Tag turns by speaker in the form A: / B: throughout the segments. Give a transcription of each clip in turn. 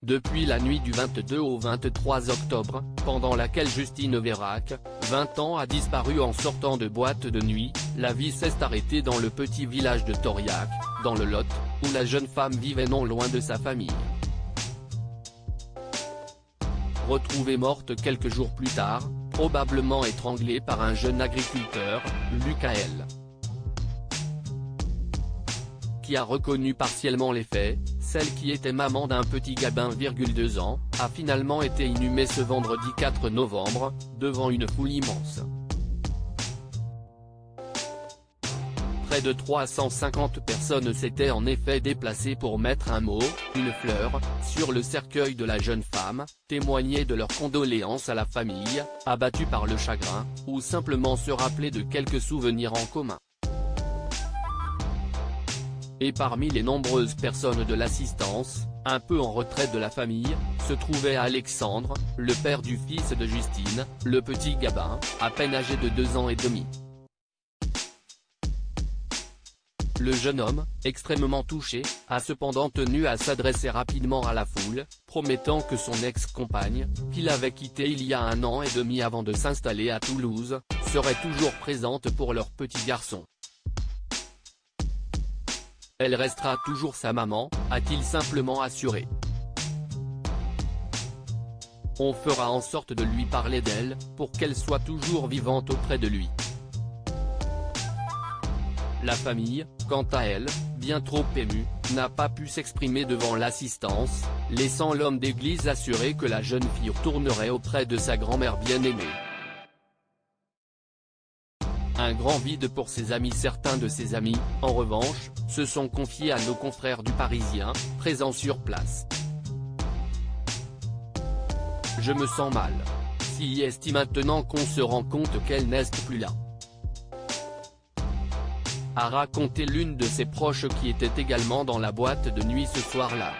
A: Depuis la nuit du 22 au 23 octobre, pendant laquelle Justine Vérac, 20 ans a disparu en sortant de boîte de nuit, la vie s'est arrêtée dans le petit village de Tauriac, dans le Lot, où la jeune femme vivait non loin de sa famille. Retrouvée morte quelques jours plus tard, probablement étranglée par un jeune agriculteur, Lucael, qui a reconnu partiellement les faits. Celle qui était maman d'un petit gabin, 2 ans, a finalement été inhumée ce vendredi 4 novembre, devant une foule immense. Près de 350 personnes s'étaient en effet déplacées pour mettre un mot, une fleur, sur le cercueil de la jeune femme, témoigner de leurs condoléances à la famille, abattue par le chagrin, ou simplement se rappeler de quelques souvenirs en commun. Et parmi les nombreuses personnes de l'assistance, un peu en retrait de la famille, se trouvait Alexandre, le père du fils de Justine, le petit Gabin, à peine âgé de 2 ans et demi. Le jeune homme, extrêmement touché, a cependant tenu à s'adresser rapidement à la foule, promettant que son ex-compagne, qu'il avait quittée il y a 1 an et demi avant de s'installer à Toulouse, serait toujours présente pour leur petit garçon. Elle restera toujours sa maman, a-t-il simplement assuré. On fera en sorte de lui parler d'elle, pour qu'elle soit toujours vivante auprès de lui. La famille, quant à elle, bien trop émue, n'a pas pu s'exprimer devant l'assistance, laissant l'homme d'église assurer que la jeune fille retournerait auprès de sa grand-mère bien-aimée. Un grand vide pour ses amis. Certains de ses amis, en revanche, se sont confiés à nos confrères du Parisien, présents sur place. Je me sens mal. Si est maintenant qu'on se rend compte qu'elle n'est plus là, a raconté l'une de ses proches qui était également dans la boîte de nuit ce soir-là.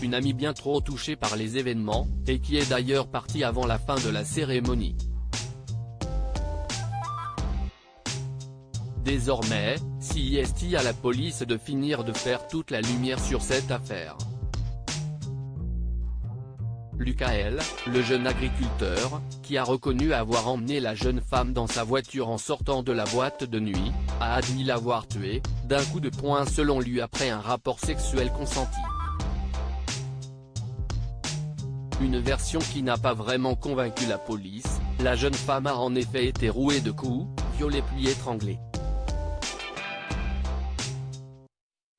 A: Une amie bien trop touchée par les événements, et qui est d'ailleurs partie avant la fin de la cérémonie. Désormais, si est à la police de finir de faire toute la lumière sur cette affaire. Lucael, le jeune agriculteur, qui a reconnu avoir emmené la jeune femme dans sa voiture en sortant de la boîte de nuit, a admis l'avoir tuée, d'un coup de poing selon lui après un rapport sexuel consenti. Une version qui n'a pas vraiment convaincu la police. La jeune femme a en effet été rouée de coups, violée puis étranglée.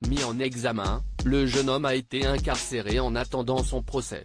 A: Mis en examen, le jeune homme a été incarcéré en attendant son procès.